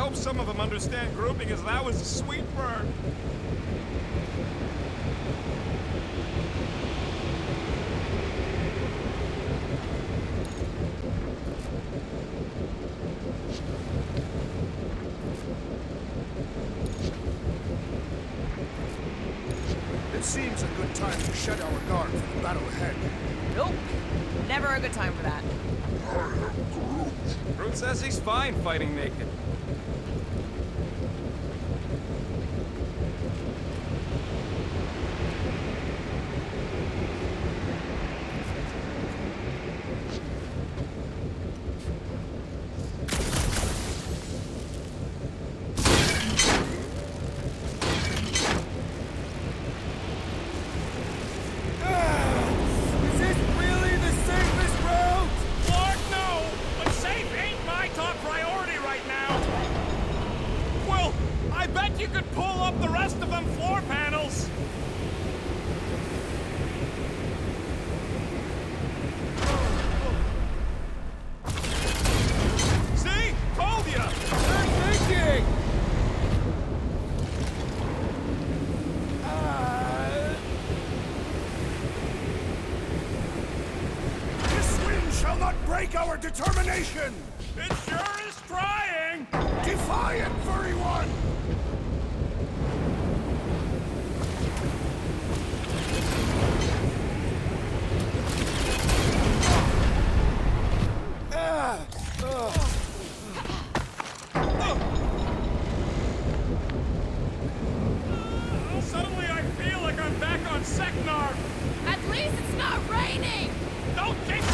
hope some of them understand grouping as that was a sweet burn. It seems a good time to shed our guard for the battle ahead. Nope. Never a good time for that. Groot says he's fine fighting naked. You could pull up the rest of them floor panels! See? Told ya! Good thinking! This wind shall not break our determination! It sure is trying! Defiant, furry one! Suddenly I feel like I'm back on Seknar! At least it's not raining! Don't jinx it!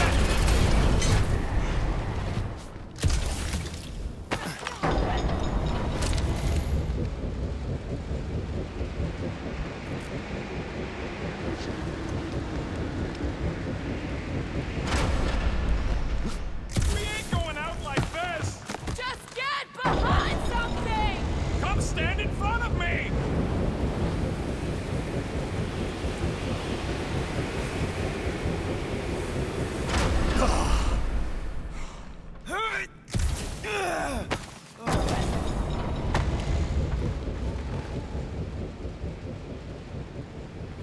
We ain't going out like this! Just get behind something! Come stand in front of me!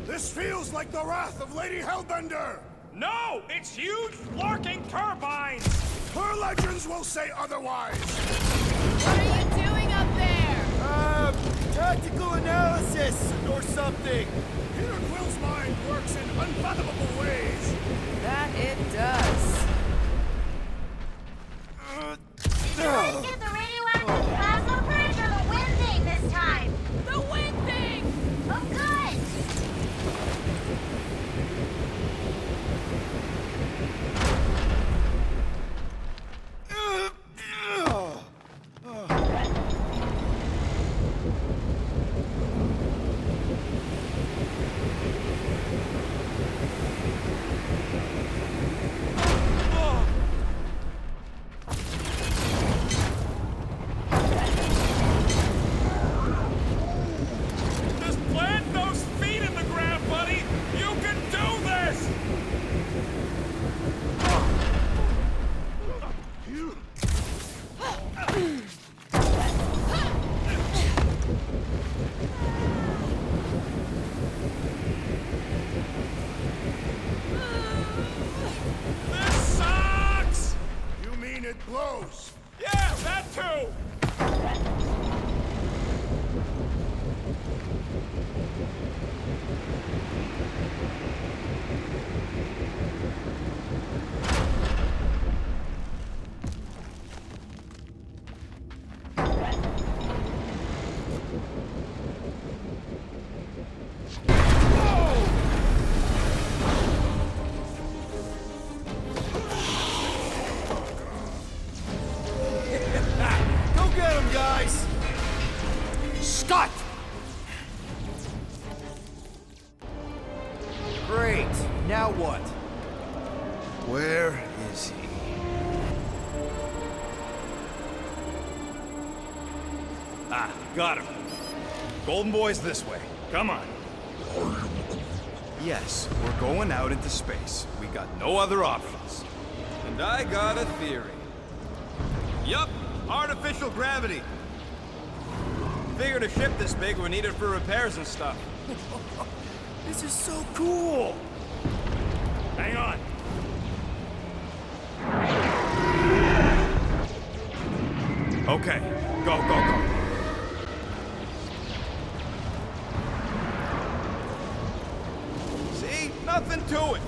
This feels like the wrath of Lady Hellbender! No! It's huge, larking turbines! Her legends will say otherwise! What are you doing up there? Tactical analysis or something. Peter Quill's mind works in unfathomable ways! That it does. Trying to get the radioactive plasma bridge or the wind thing this time? The wind thing! Oh, good! Just plant those feet in the ground, buddy! You can do this! This sucks! You mean it blows? Yeah, that too! Go get him, guys! Scott! Great. Now what? Where is he? Ah, got him. Golden Boy's this way. Come on. Yes, we're going out into space. We got no other options. And I got a theory. Yup, artificial gravity. Figured a ship this big would need it for repairs and stuff. This is so cool. Hang on. Okay, go, go, go. See? Nothing to it.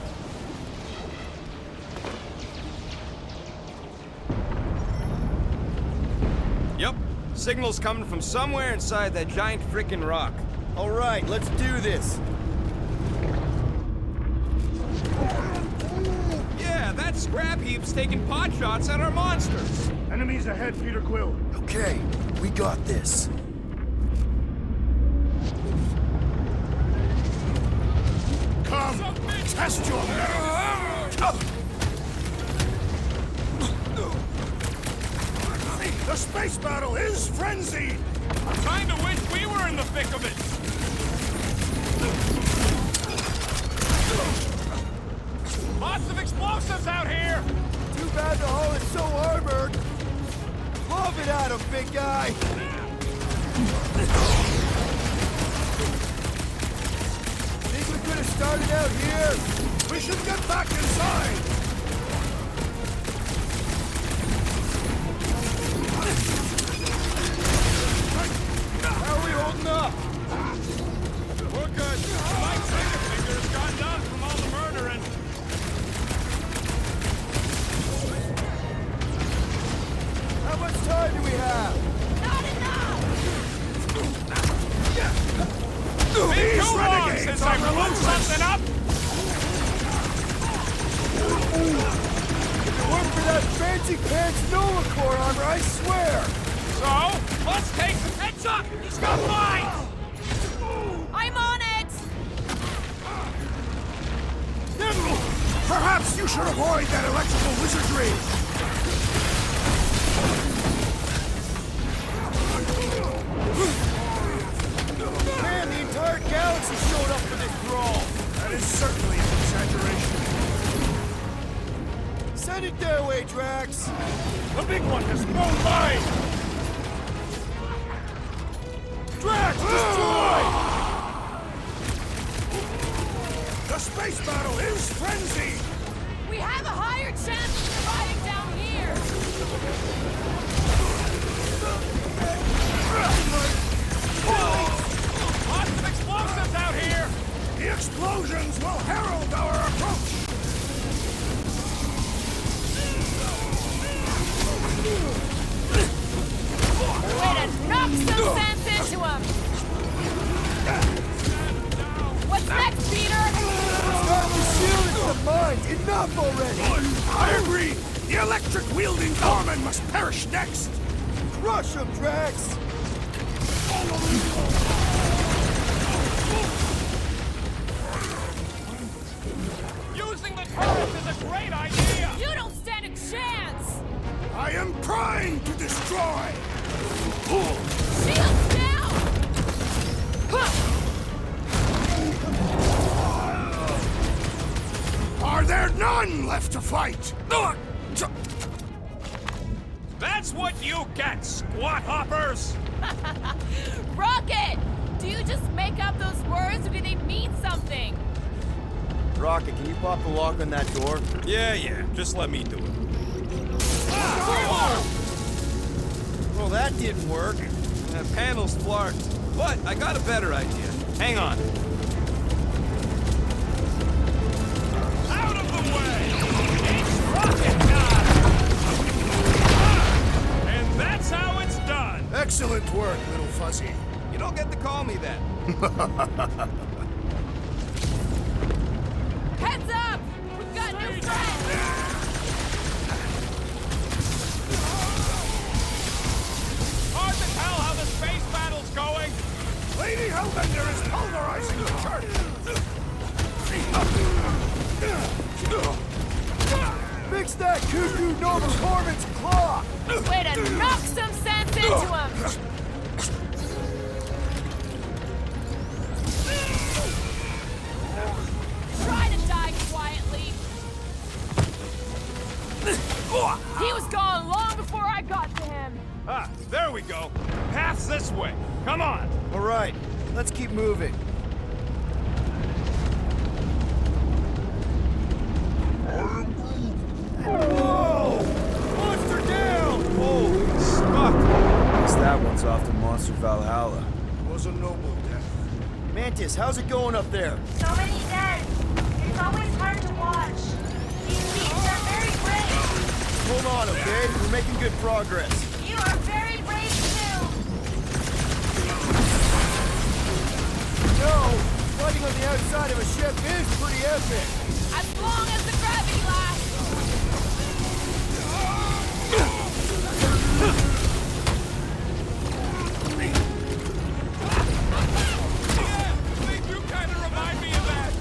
Yep. Signal's coming from somewhere inside that giant freaking rock. All right, let's do this. Yeah, that scrap heap's taking pot shots at our monsters. Enemies ahead, Peter Quill. Okay, we got this. Come, test your metal. The space battle is frenzied. Kinda wish we were in the thick of it. Lots of explosives out here. Too bad the hull is so armored. Lob it at him, big guy. Think we could have started out here? We should get back inside. How are we holding up? We're good. My trigger finger's gone numb from all the murdering. How much time do we have? Not enough! Been too long renegades since are I blew relentless. something up. If it weren't for that fancy pants Nova Corps armor, I swear! So, let's take some heads up. He's got mine. I'm on it! Perhaps you should avoid that electrical wizardry. Man, the entire galaxy showed up for this brawl! That is certainly an exaggeration. Send it their way, Drax! The big one has blown by. Drax, destroy! The space battle is frenzied. We have a higher chance of surviving down here! Lots of explosives out here. The explosions will herald our approach. Way to knock some sense into him! What's next, Peter? Start the shield into the mines! Enough already! I agree. The electric-wielding Gorman must perish next. Crush him, Drax! Using the turrets is a great idea. You don't stand a chance! I am primed to destroy. Shields down! Are there none left to fight? That's what you get, squat hoppers. Rocket! Do you just make up those words or do they mean something? Rocket, can you pop the lock on that door? Yeah, just let me do it. Well, that didn't work. That panel's flarked. But I got a better idea. Hang on. Out of the way. It's rocket time. And that's how it's done. Excellent work, little fuzzy. You don't get to call me that. Heads up! We've got new friends! Hard to tell how the space battle's going. Lady Hellbender is pulverizing the church. Fix that cuckoo Nova Corman's claw! Way to knock some sense into him! Try to die quietly. He was gone long before I got to him. Ah, there we go. go. Path's this way. Come on. All right, let's keep moving. Whoa! Monster down! Holy fuck! Guess that one's off to Monster Valhalla. It was a noble death. Mantis, how's it going up there? So many dead. It's always hard to watch. These beasts are very brave. Hold on, okay? We're making good progress. You are very brave too. No, fighting on the outside of a ship is pretty epic. As long as the gravity lasts. Yeah, they do kind of remind me of that.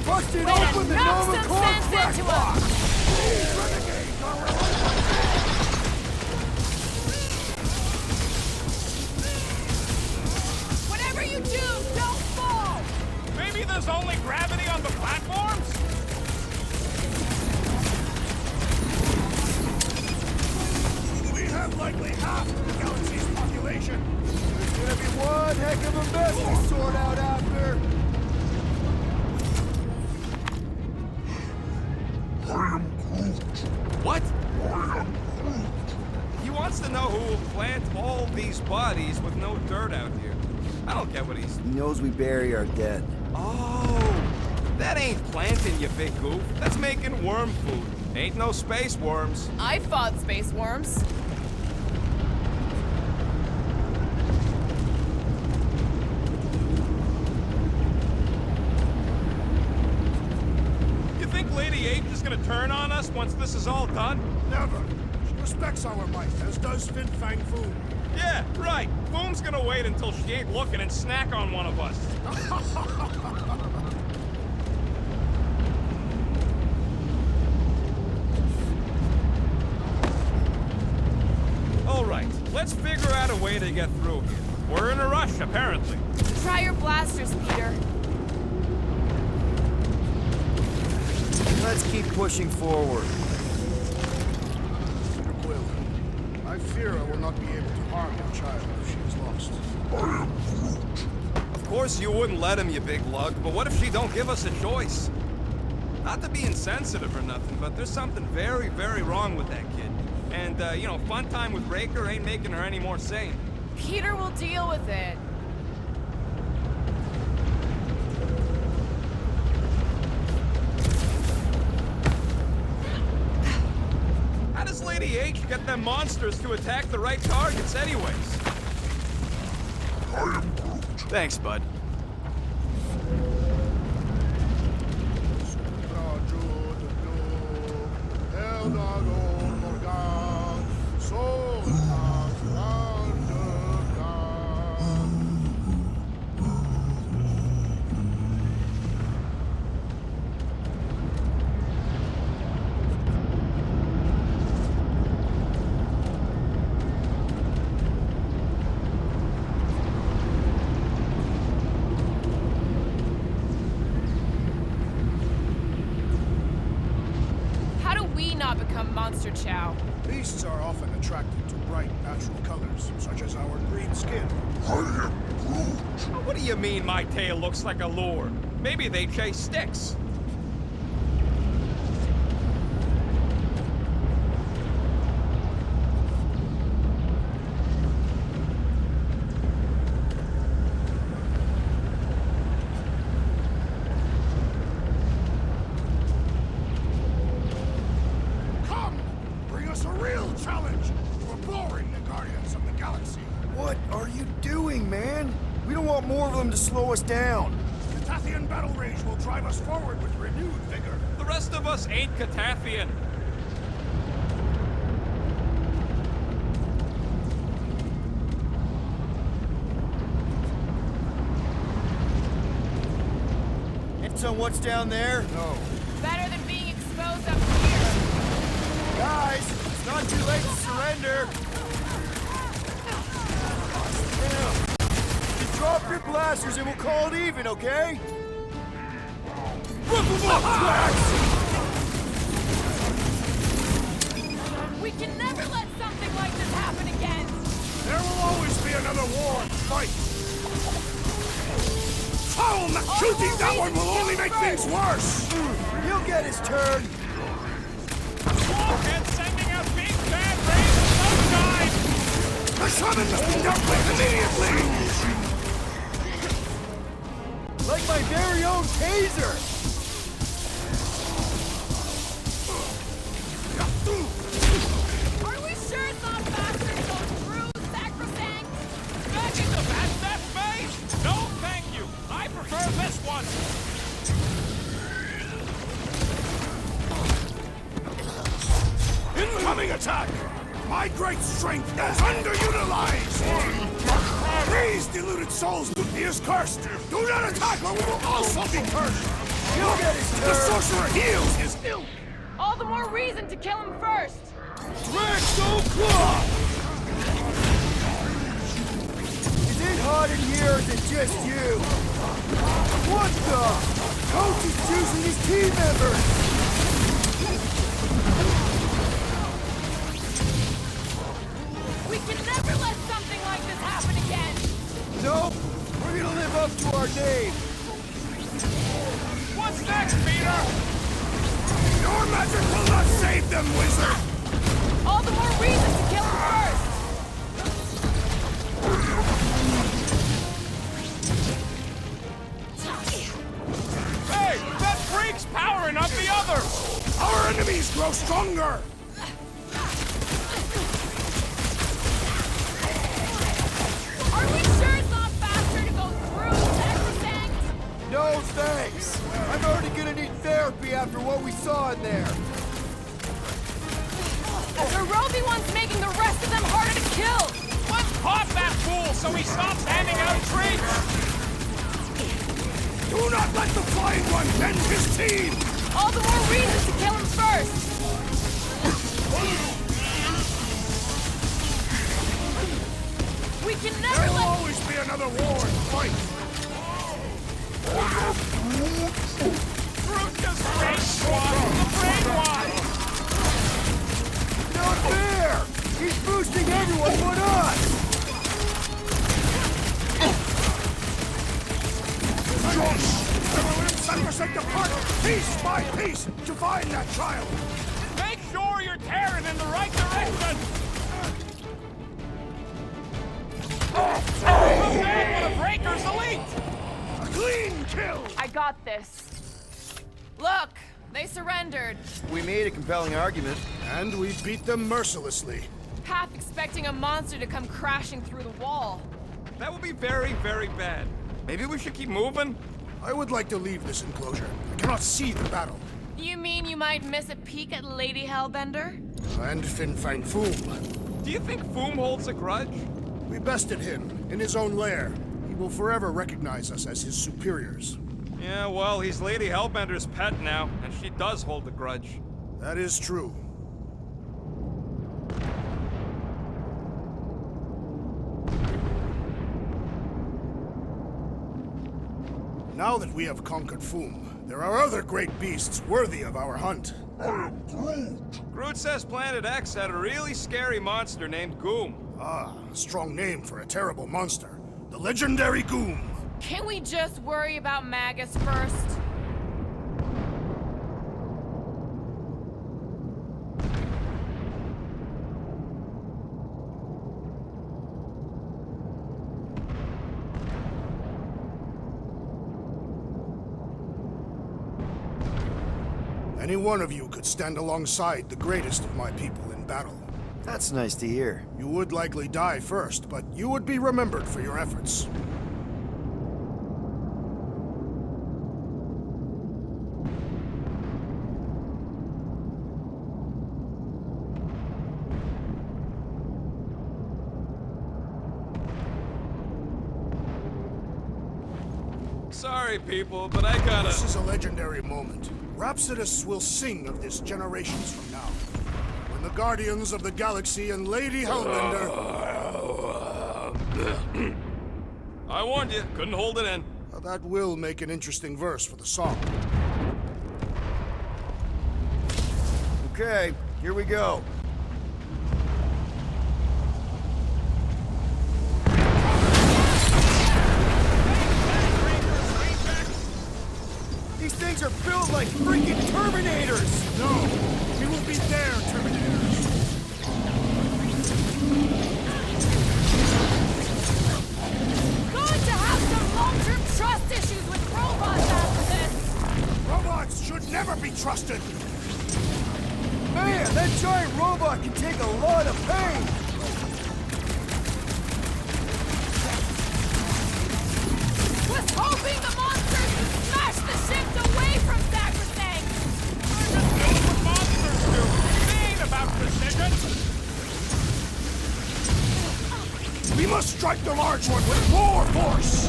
Busted Way to open the knock Nova some Corps sense crack into box! Whatever you do, don't fall. Maybe there's only gravity on the platforms? We have likely half of the galaxy's population. It's gonna be one heck of a mess to sort out after. What? He wants to know who will plant all these bodies with no dirt out here. I don't get what he's... He knows we bury our dead. Oh! That ain't planting, you big goof. That's making worm food. Ain't no space worms. I fought space worms. You think Lady H is gonna turn on us once this is all done? Never. She respects our might, as does Fin Fang Foom. Yeah, right. Foom's gonna wait until she ain't looking and snack on one of us. All right, let's figure out a way to get through here. We're in a rush, apparently. Try your blasters, Peter. Let's keep pushing forward. Will, I fear I will not be able to harm your child if she is lost. Of course you wouldn't let him, you big lug, but what if she don't give us a choice? Not to be insensitive or nothing, but there's something very, very wrong with that kid. And, you know, fun time with Raker ain't making her any more sane. Peter will deal with it. How does Lady H get them monsters to attack the right targets anyways? Thanks, bud. How do we not become Monster Chow? Beasts are often attracted to bright, natural colors, such as our green skin. What do you mean my tail looks like a lure? Maybe they chase sticks. Come! Bring us a real challenge! We're boring the Guardians of the Galaxy. What are you doing, man? We don't want more of them to slow us down. The Tathian battle rage will drive us forward with renewed vigor. The rest of us ain't Catathian. And so what's down there? No. Better than being exposed up here. Guys, it's not too late to surrender. Just drop your blasters and we'll call it even, okay? We can never let something war. Fight! Foul! Shooting that one will only make things worse! He'll get his turn. Blockhead sending out big bad rays of sunshine! The shaman must be dealt with immediately! Like my very own taser. Are we sure it's not faster to go through Sacrosanct? Back into that phase? No, thank you. I prefer this one. Incoming attack! My great strength is underutilized! These deluded souls he is cursed! Do not attack or we will also be cursed! He'll get his The turn. sorcerer heals his ilk! All the more reason to kill him first. Drexel Claw! Is it hot in here or is it just you? What the? Coach is choosing his team members! We can never let something like this happen again. Nope. We're gonna live up to our name. What's next, Peter? Your magic will not save them, wizard! All the more reason to kill him first. Hey, that freak's powering up the others! Our enemies grow stronger! Are we sure it's not faster to go through Sacrosanct? No thanks. I'm already gonna need therapy after what we saw in there. The roving one's making the rest of them harder to kill. Let's pop that fool so he stops handing out treats! Do not let the flying one bend his team! All the more reason to kill him first. We can never There will let... always be another war and fight! Fruit just brainwash the brainwash! Not fair! He's boosting everyone but us! Sacrosanct apart, piece by piece, to find that child! Make sure you're tearing in the right direction! One of Breaker's elite! A clean kill! I got this. Look, they surrendered. We made a compelling argument. And we beat them mercilessly. Half expecting a monster to come crashing through the wall. That would be very, very bad. Maybe we should keep moving? I would like to leave this enclosure. I cannot see the battle. You mean you might miss a peek at Lady Hellbender? And Fin Fang Foom. Do you think Foom holds a grudge? We bested him in his own lair. He will forever recognize us as his superiors. Yeah, well, he's Lady Hellbender's pet now, and she does hold a grudge. That is true. Now that we have conquered Foom, there are other great beasts worthy of our hunt. Groot says Planet X had a really scary monster named Goom. Ah, a strong name for a terrible monster. The legendary Goom. Can we just worry about Magus first? Any one of you could stand alongside the greatest of my people in battle. That's nice to hear. You would likely die first, but you would be remembered for your efforts. Sorry, people, but I gotta... This is a legendary moment. Rhapsodists will sing of this generations from now. When the Guardians of the Galaxy and Lady Hellbender... I warned you, couldn't hold it in. That will make an interesting verse for the song. Okay, here we go. things are built like freaking Terminators! No, we will be their Terminators. Going to have some long-term trust issues with robots after this! Robots should never be trusted. Man, that giant robot can take a lot of pain! Was hoping the monsters would smash the ship away from Sacrosanct! I'm just doing what monsters do. They ain't about precision. We must strike the large one with more force.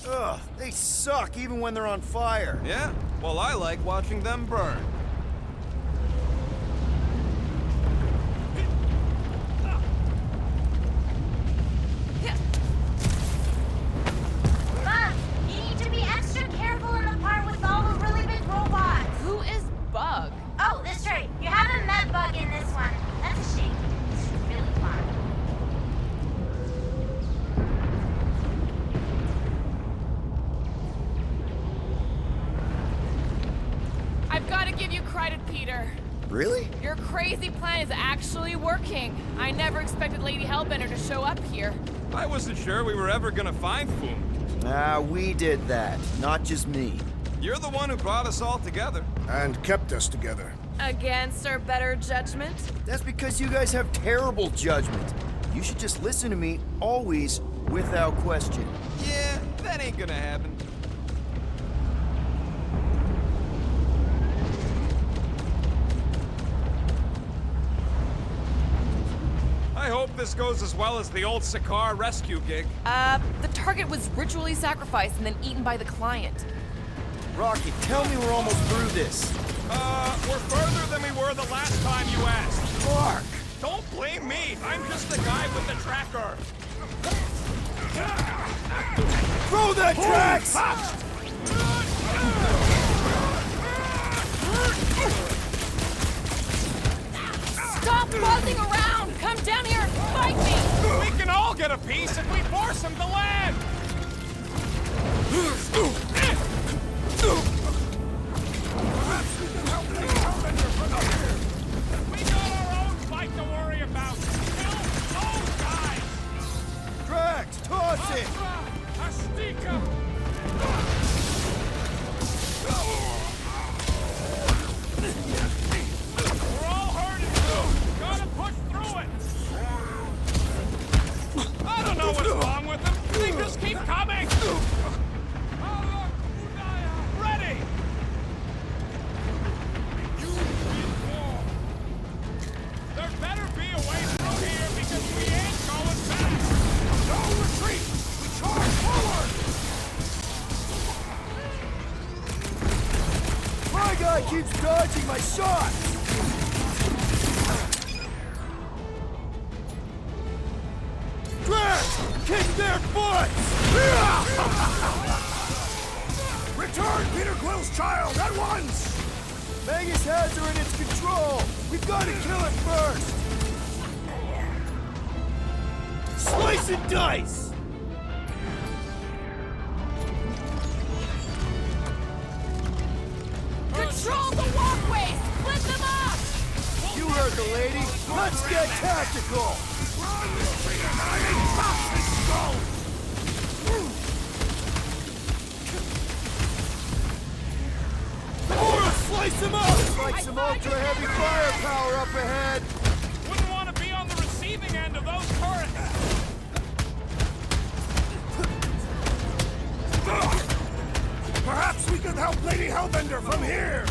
Ugh, they suck even when they're on fire. Yeah? Well, I like watching them burn. Buzz, you need to be extra careful in the part with all the really big robots. Who is Bug? Oh, that's right. You haven't met Bug in this one. That's a shame. This is really fun. I've got to give you credit, Peter. Really? Your crazy plan is actually working. I never expected Lady Hellbender to show up here. I wasn't sure we were ever gonna find Foom. Nah, we did that. Not just me. You're the one who brought us all together. And kept us together. Against our better judgment? That's because you guys have terrible judgment. You should just listen to me, always, without question. Yeah, that ain't gonna happen. I hope this goes as well as the old Sakaar rescue gig. The target was ritually sacrificed and then eaten by the client. Rocky, tell me we're almost through this. We're further than we were the last time you asked. Mark! Don't blame me. I'm just the guy with the tracker. Throw that tracks! Stop buzzing around! Come down here and fight me! We can all get a piece if we force him to land. We got our own fight to worry about. Kill those guys. Drax, toss it! Astika. We're all hurting too. Gotta push through it. I don't know what's wrong with them. They just keep coming. Ready. There better be a way through here because we ain't going back. No retreat! We charge forward! My guy keeps dodging my shots! Drax! Kick their butts! Return Peter Quill's child at once! Magus has her in its control! We've got to kill it first! Slice and dice! Control the walkways! Split them up! You heard the lady! Let's get tactical! Run, Peter, and I ain't pop his skull! Or slice them up! Looks like some ultra-heavy firepower up ahead! Wouldn't want to be on the receiving end of those turrets. Perhaps we could help Lady Hellbender from here!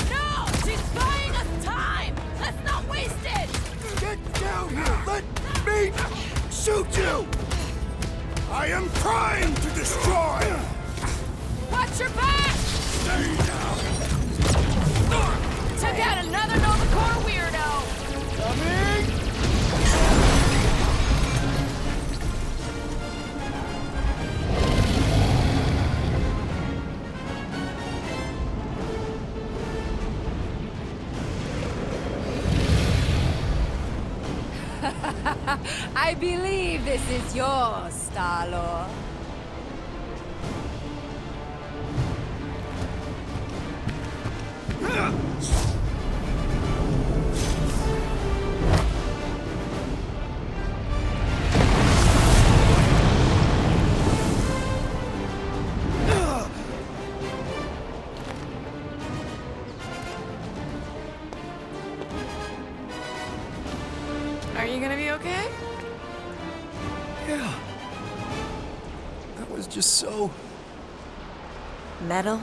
No! She's buying us time! Let's not waste it! Get down here! Let me shoot you! I am primed to destroy! Watch your back! Stay down! Took out another Nova Corps weirdo! Coming! I believe this is yours, Star-Lord. Are you gonna be okay? Yeah. That was just so... Metal?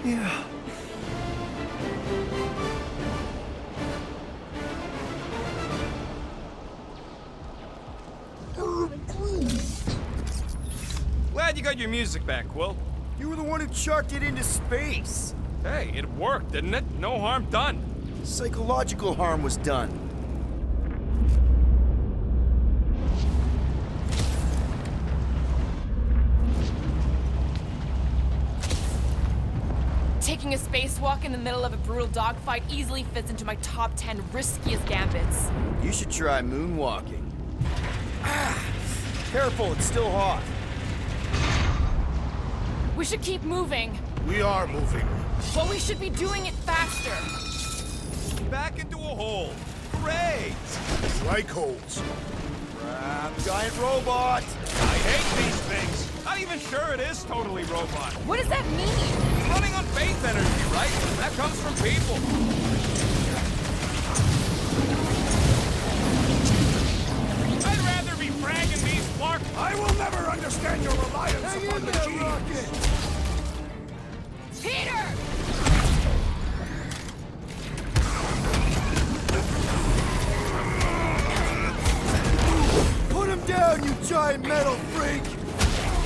Yeah. Glad you got your music back, Quill. You were the one who chucked it into space. Hey, it worked, didn't it? No harm done. Psychological harm was done. Taking a spacewalk in the middle of a brutal dogfight easily fits into my top 10 riskiest gambits. You should try moonwalking. Careful, it's still hot. We should keep moving, We are moving. but we should be doing it faster. Back into a hole. Great! Strike holes. Giant robot! I hate these things. Not even sure it is totally robot. What does that mean? It's running on faith energy, right? That comes from people. I'd rather be fragging these Clark. I will never understand your reliance Hang upon in the there, G. Rocket! Peter! Put him down, you giant metal freak!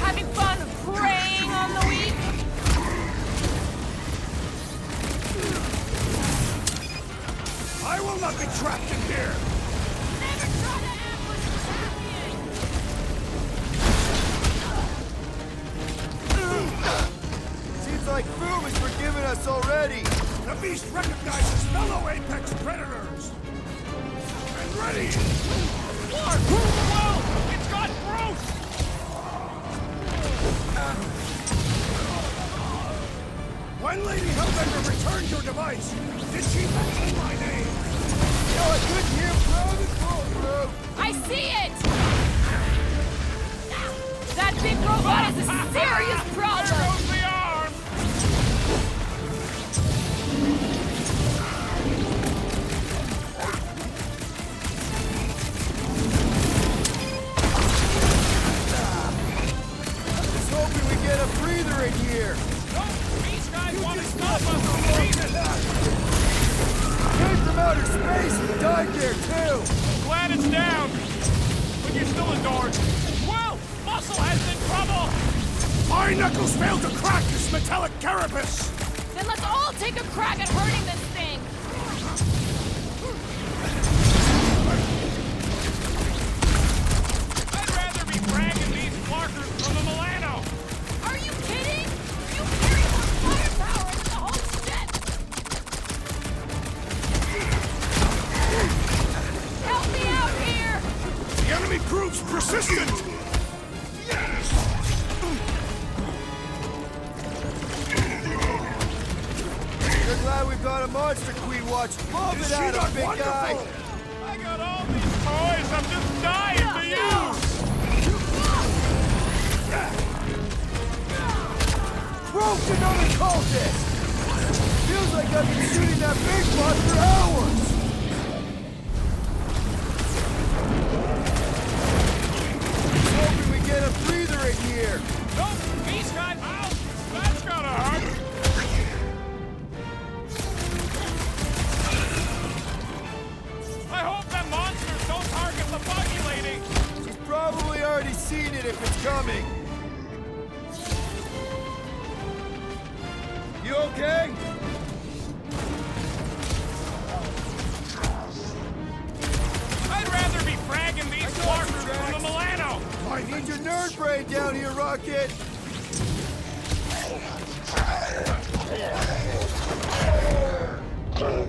Having fun preying on the weak? I will not be trapped in here. Never try to ambush the champion! Seems like Boom has forgiven us already. The beast recognizes fellow apex predators. And ready. Clark! Whoa! It's got Bruce! When Lady Hellbender returned your device, did she mention my name? No, I couldn't hear Proud and Bulletproof. I see it! That big robot is a serious There problem! goes the arm! Just hoping we get a breather in here. These guys want to stop us from reason. Came from outer space and died there too. Glad it's down, but you're still indoors. Well, Muscle has in trouble. My knuckles failed to crack this metallic carapace. Then let's all take a crack at hurting this thing! I'd rather be bragging these Clarkers from the Milano. Are you kidding? You carry more firepower than the whole ship! Help me out here! The enemy proves persistent. You're glad we've got a monster queen watch. Love Is it she at not him, big wonderful? guy. I got all these toys I'm just dying to use. Broke another cultist. Feels like I've been shooting that big bot for hours. Hoping we get a breather in here. Nope, these guys. Ow, that's gotta hurt. I hope that monsters don't target the buggy lady. She's probably already seen it if it's coming. You okay? I'd rather be fragging these Clarkers from the Milano. I need your nerd brain down here, Rocket.